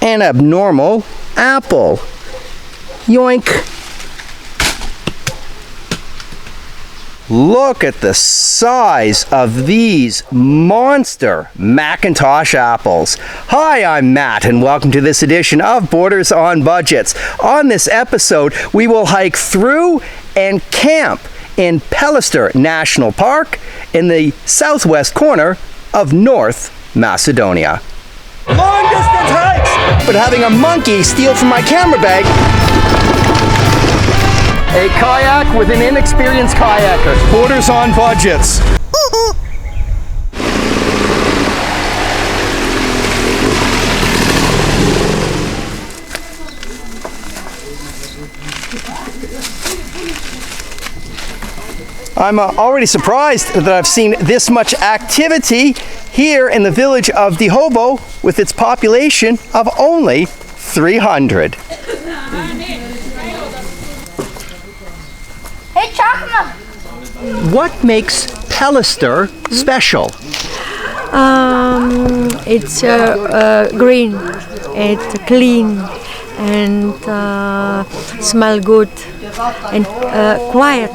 an abnormal apple. Yoink. Look at the size of these monster Macintosh apples. Hi, I'm Matt, and welcome to this edition of Borders on Budgets. On this episode, we will hike through and camp in Pelister National Park in the southwest corner of North Macedonia. Long distance hikes, but having a monkey steal from my camera bag. A kayak with an inexperienced kayaker. Borders on Budgets. I'm already surprised that I've seen this much activity here in the village of Dihovo with its population of only 300. Hey, Chakma! What makes Pelister special? It's green, it's clean, and smell good, and quiet.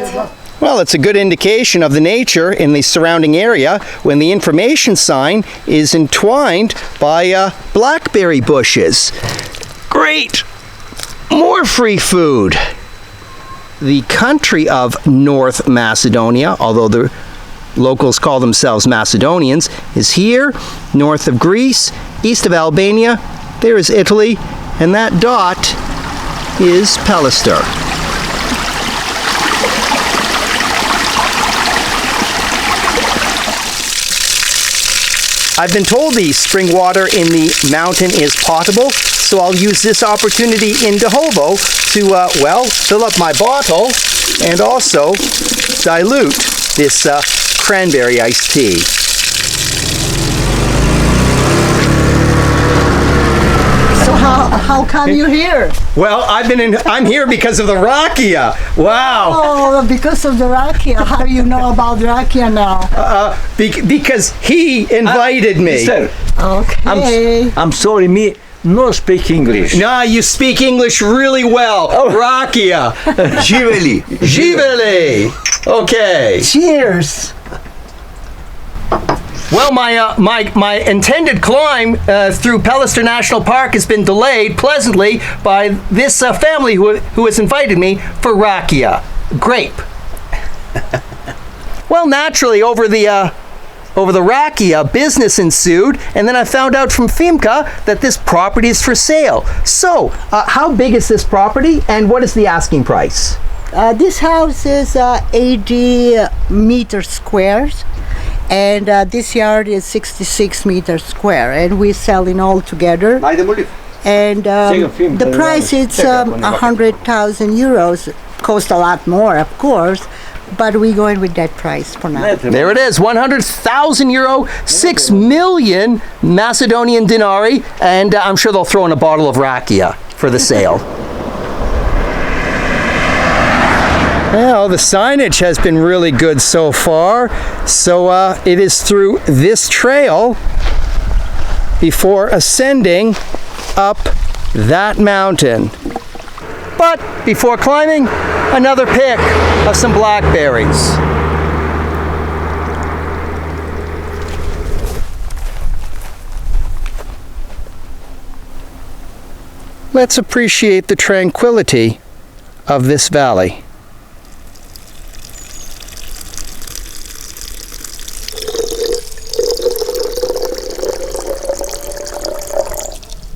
Well, it's a good indication of the nature in the surrounding area when the information sign is entwined by blackberry bushes. Great! More free food! The country of North Macedonia, although the locals call themselves Macedonians, is here, north of Greece, east of Albania. There is Italy, and that dot is Pelister. I've been told the spring water in the mountain is potable, so I'll use this opportunity in Dihovo to, fill up my bottle and also dilute this cranberry iced tea. So how come you're here? Well, I'm here because of the rakia. Wow. Oh, because of the rakia. How do you know about rakia now? Because he invited me. Sir, Okay. I'm sorry, me no speak English. No, you speak English really well. Oh. Rakia. Živeli. Živeli. Okay. Cheers. Well, my intended climb through Pelister National Park has been delayed pleasantly by this family who has invited me for rakia, grape. Well, naturally, over the rakia, business ensued, and then I found out from Fimka that this property is for sale. So, how big is this property, and what is the asking price? This house is 80 meters squares, and this yard is 66 meters square, and we sell in all together. And the price is 100,000 euros. Cost a lot more, of course, but we're going with that price for now. There it is, 100,000 euro, 6 million Macedonian dinari, and I'm sure they'll throw in a bottle of rakia for the sale. Well, the signage has been really good so far. So it is through this trail before ascending up that mountain. But before climbing, another pick of some blackberries. Let's appreciate the tranquility of this valley.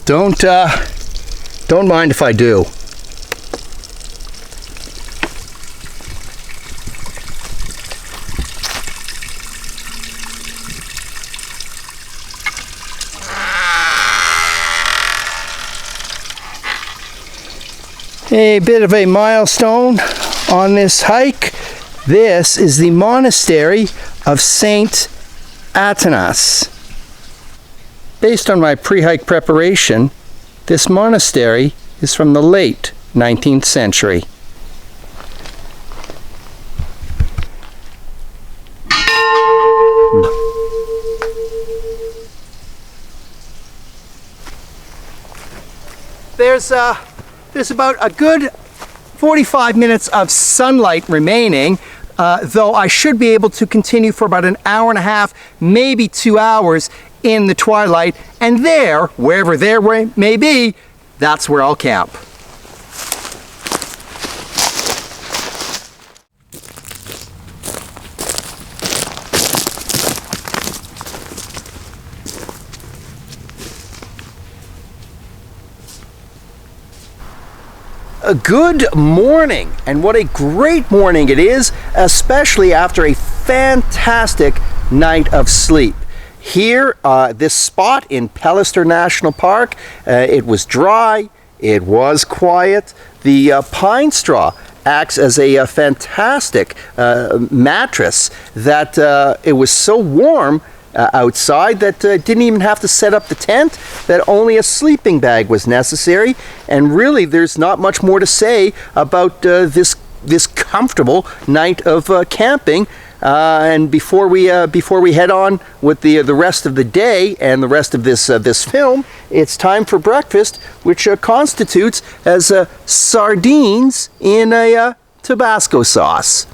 Don't mind if I do. A bit of a milestone on this hike. This is the monastery of Saint Atanas. Based on my pre-hike preparation, this monastery is from the late 19th century. there's about a good 45 minutes of sunlight remaining, though I should be able to continue for about an hour and a half, maybe 2 hours in the twilight, and there, wherever there may be, that's where I'll camp. A good morning, and what a great morning it is, especially after a fantastic night of sleep. Here, this spot in Pelister National Park, it was dry, it was quiet. The pine straw acts as a fantastic mattress that it was so warm outside that didn't even have to set up the tent, that only a sleeping bag was necessary. And really there's not much more to say about this comfortable night of camping. And before we head on with the rest of the day and the rest of this film, it's time for breakfast, which constitutes as sardines in a Tabasco sauce.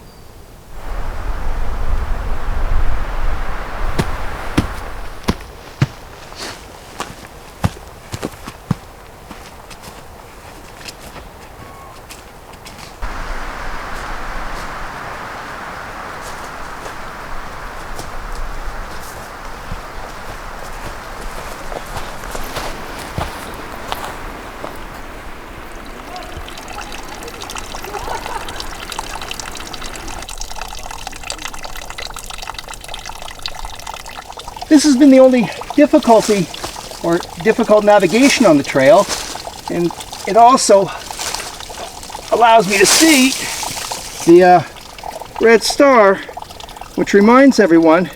This has been the only difficulty or difficult navigation on the trail, and it also allows me to see the red star, which reminds everyone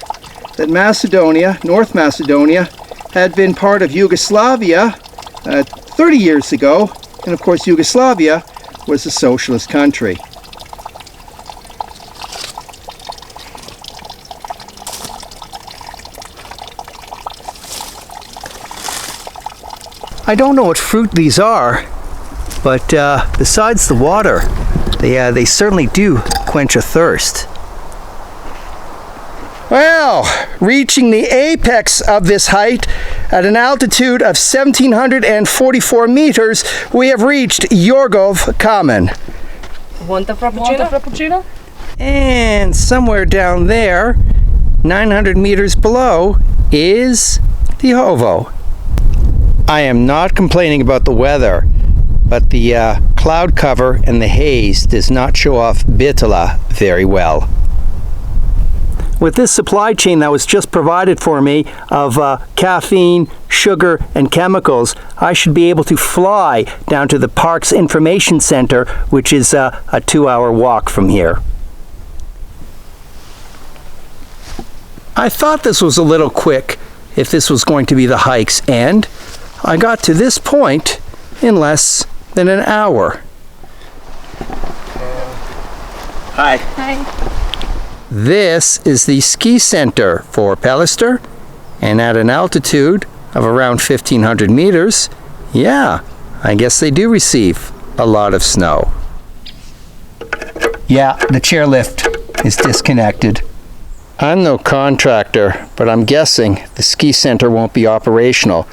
that Macedonia, North Macedonia, had been part of Yugoslavia 30 years ago, and of course Yugoslavia was a socialist country. I don't know what fruit these are, but besides the water, they certainly do quench a thirst. Well, reaching the apex of this height at an altitude of 1,744 meters, we have reached Yorgov Kamen. Want a frappuccino? And somewhere down there, 900 meters below, is Dihovo. I am not complaining about the weather, but the cloud cover and the haze does not show off Bitola very well. With this supply chain that was just provided for me of caffeine, sugar, and chemicals, I should be able to fly down to the park's information center, which is a 2-hour walk from here. I thought this was a little quick if this was going to be the hike's end. I got to this point in less than an hour. Hi. Hi. This is the ski center for Pelister, and at an altitude of around 1,500 meters, yeah, I guess they do receive a lot of snow. Yeah, the chairlift is disconnected. I'm no contractor, but I'm guessing the ski center won't be operational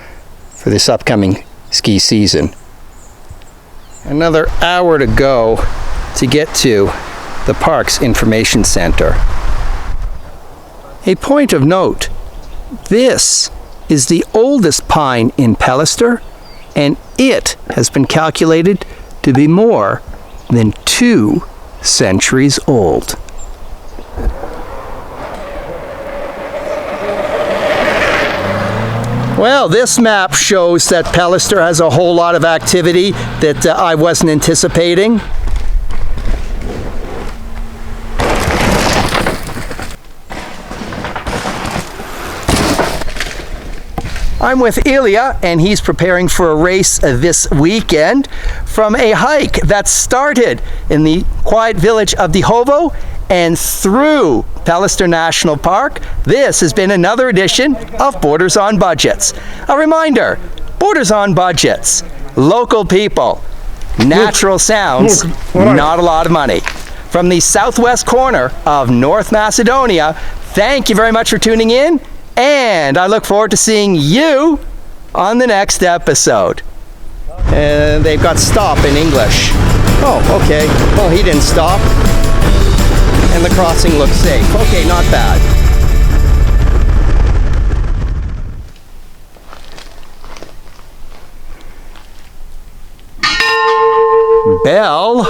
for this upcoming ski season. Another hour to go to get to the park's information center. A point of note, this is the oldest pine in Pelister, and it has been calculated to be more than 2 centuries old. Well, this map shows that Pelister has a whole lot of activity that I wasn't anticipating. I'm with Ilya, and he's preparing for a race this weekend from a hike that started in the quiet village of Dihovo and through Pelister National Park. This has been another edition of Borders on Budgets. A reminder, Borders on Budgets. local people, natural sounds, not a lot of money. From the southwest corner of North Macedonia, thank you very much for tuning in, and I look forward to seeing you on the next episode. And they've got stop in English. Oh, okay. Well, he didn't stop. And the crossing looks safe. Okay, not bad. Bell